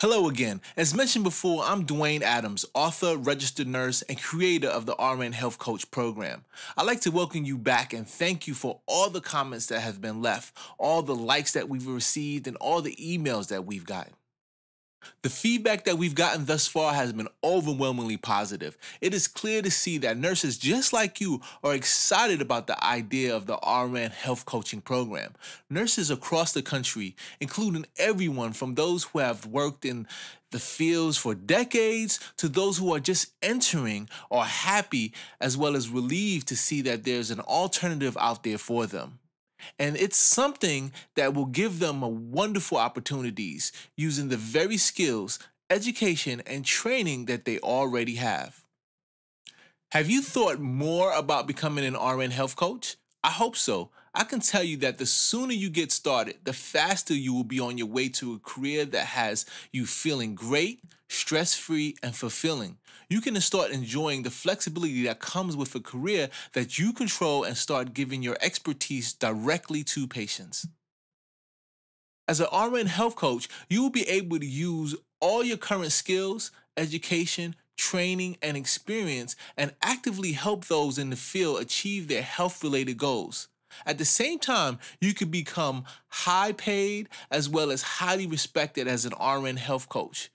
Hello again. As mentioned before, I'm Dwayne Adams, author, registered nurse, and creator of the RN Health Coach program. I'd like to welcome you back and thank you for all the comments that have been left, all the likes that we've received, and all the emails that we've gotten. The feedback that we've gotten thus far has been overwhelmingly positive. It is clear to see that nurses just like you are excited about the idea of the RN health coaching program. Nurses across the country, including everyone from those who have worked in the fields for decades to those who are just entering, are happy as well as relieved to see that there's an alternative out there for them. And it's something that will give them a wonderful opportunities using the very skills, education, and training that they already have. Have you thought more about becoming an RN health coach? I hope so. I can tell you that the sooner you get started, the faster you will be on your way to a career that has you feeling great, stress-free, and fulfilling. You can start enjoying the flexibility that comes with a career that you control and start giving your expertise directly to patients. As an RN health coach, you will be able to use all your current skills, education, training, and experience and actively help those in the field achieve their health-related goals. At the same time, you can become high paid as well as highly respected as an RN health coach.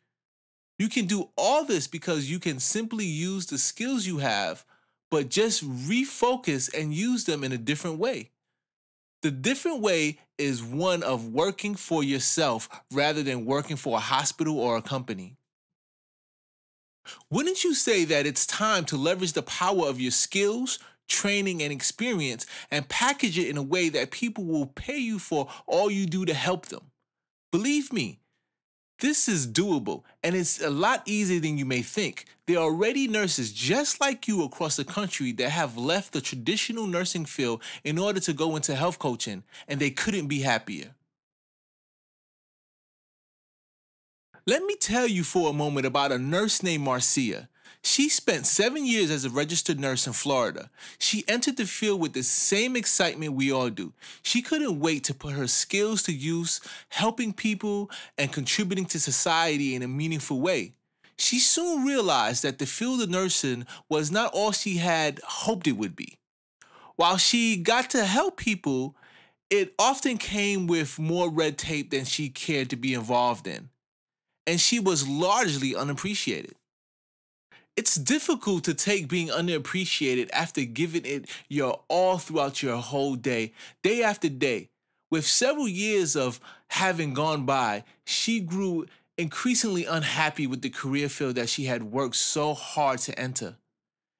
You can do all this because you can simply use the skills you have, but just refocus and use them in a different way. The different way is one of working for yourself rather than working for a hospital or a company. Wouldn't you say that it's time to leverage the power of your skills, training, and experience and package it in a way that people will pay you for all you do to help them? Believe me, this is doable, and it's a lot easier than you may think. There are already nurses just like you across the country that have left the traditional nursing field in order to go into health coaching, and they couldn't be happier. Let me tell you for a moment about a nurse named Marcia. She spent 7 years as a registered nurse in Florida. She entered the field with the same excitement we all do. She couldn't wait to put her skills to use, helping people and contributing to society in a meaningful way. She soon realized that the field of nursing was not all she had hoped it would be. While she got to help people, it often came with more red tape than she cared to be involved in, and she was largely unappreciated. It's difficult to take being underappreciated after giving it your all throughout your whole day after day. With several years of having gone by, she grew increasingly unhappy with the career field that she had worked so hard to enter.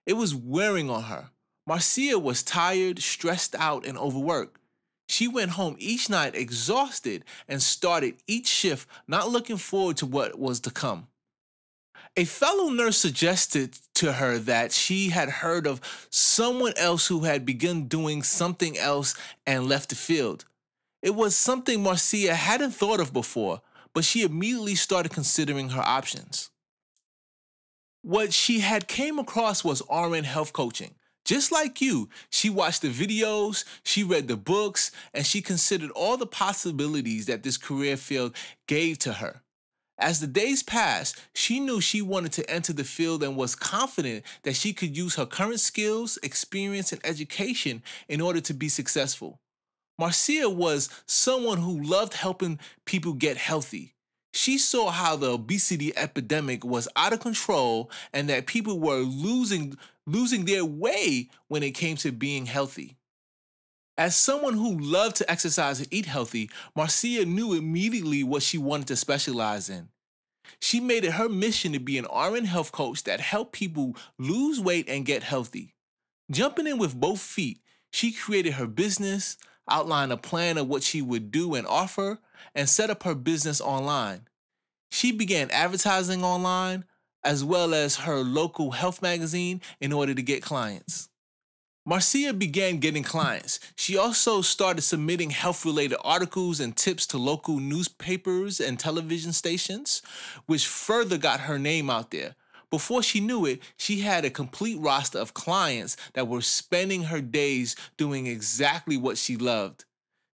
It was wearing on her. Marcia was tired, stressed out, and overworked. She went home each night exhausted and started each shift not looking forward to what was to come. A fellow nurse suggested to her that she had heard of someone else who had begun doing something else and left the field. It was something Marcia hadn't thought of before, but she immediately started considering her options. What she had came across was RN health coaching. Just like you, she watched the videos, she read the books, and she considered all the possibilities that this career field gave to her. As the days passed, she knew she wanted to enter the field and was confident that she could use her current skills, experience, and education in order to be successful. Marcia was someone who loved helping people get healthy. She saw how the obesity epidemic was out of control and that people were losing their way when it came to being healthy. As someone who loved to exercise and eat healthy, Marcia knew immediately what she wanted to specialize in. She made it her mission to be an RN health coach that helped people lose weight and get healthy. Jumping in with both feet, she created her business, outlined a plan of what she would do and offer, and set up her business online. She began advertising online as well as her local health magazine in order to get clients. Marcia began getting clients. She also started submitting health-related articles and tips to local newspapers and television stations, which further got her name out there. Before she knew it, she had a complete roster of clients that were spending her days doing exactly what she loved.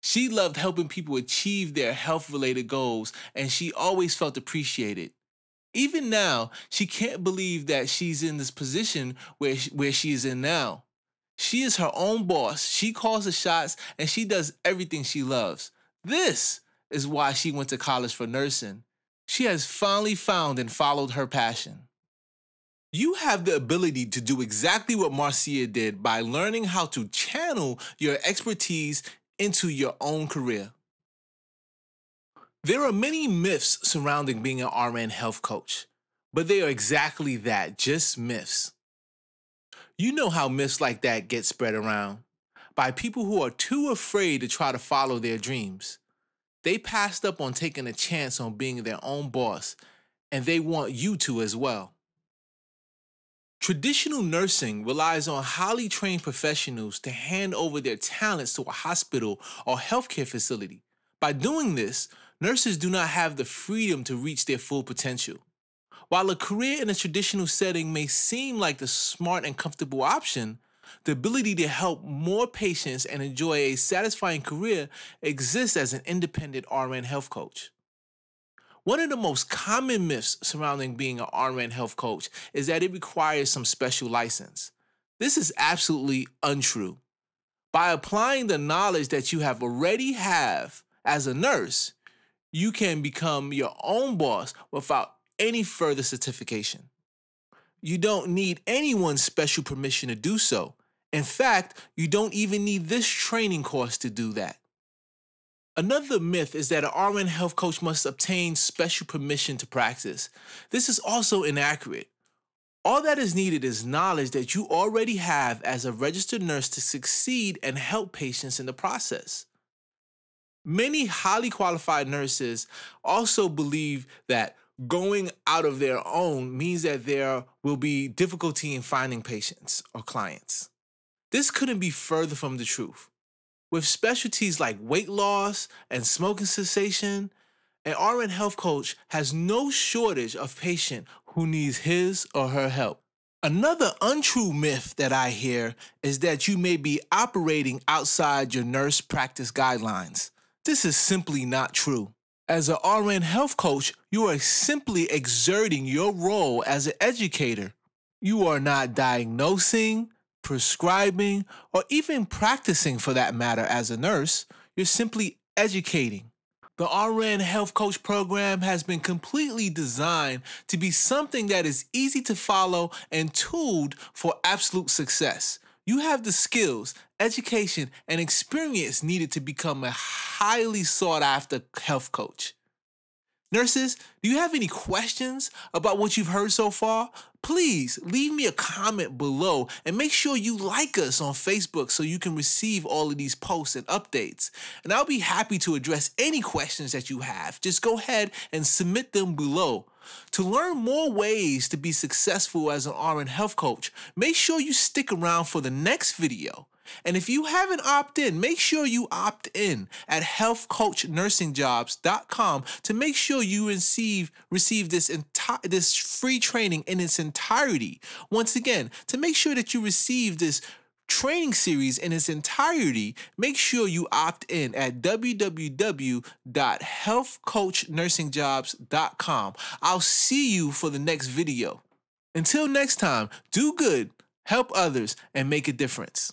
She loved helping people achieve their health-related goals, and she always felt appreciated. Even now, she can't believe that she's in this position where she is in now. She is her own boss. She calls the shots, and she does everything she loves. This is why she went to college for nursing. She has finally found and followed her passion. You have the ability to do exactly what Marcia did by learning how to channel your expertise into your own career. There are many myths surrounding being an RN health coach, but they are exactly that, just myths. You know how myths like that get spread around by people who are too afraid to try to follow their dreams. They passed up on taking a chance on being their own boss, and they want you to as well. Traditional nursing relies on highly trained professionals to hand over their talents to a hospital or healthcare facility. By doing this, nurses do not have the freedom to reach their full potential. While a career in a traditional setting may seem like the smart and comfortable option, the ability to help more patients and enjoy a satisfying career exists as an independent RN health coach. One of the most common myths surrounding being an RN health coach is that it requires some special license. This is absolutely untrue. By applying the knowledge that you already have as a nurse, you can become your own boss without any further certification. You don't need anyone's special permission to do so. In fact, you don't even need this training course to do that. Another myth is that an RN health coach must obtain special permission to practice. This is also inaccurate. All that is needed is knowledge that you already have as a registered nurse to succeed and help patients in the process. Many highly qualified nurses also believe that going out of their own means that there will be difficulty in finding patients or clients. This couldn't be further from the truth. With specialties like weight loss and smoking cessation, an RN health coach has no shortage of patient who needs his or her help. Another untrue myth that I hear is that you may be operating outside your nurse practice guidelines. This is simply not true. As an RN health coach, you are simply exerting your role as an educator. You are not diagnosing, prescribing, or even practicing for that matter as a nurse. You're simply educating. The RN Health Coach program has been completely designed to be something that is easy to follow and tooled for absolute success. You have the skills, education, and experience needed to become a highly sought-after health coach. Nurses, do you have any questions about what you've heard so far? Please leave me a comment below and make sure you like us on Facebook so you can receive all of these posts and updates. And I'll be happy to address any questions that you have. Just go ahead and submit them below. To learn more ways to be successful as an RN health coach, make sure you stick around for the next video. And if you haven't opted in, make sure you opt in at healthcoachnursingjobs.com to make sure you receive this free training in its entirety. Once again, to make sure that you receive this training series in its entirety, make sure you opt in at www.healthcoachnursingjobs.com. I'll see you for the next video. Until next time, do good, help others, and make a difference.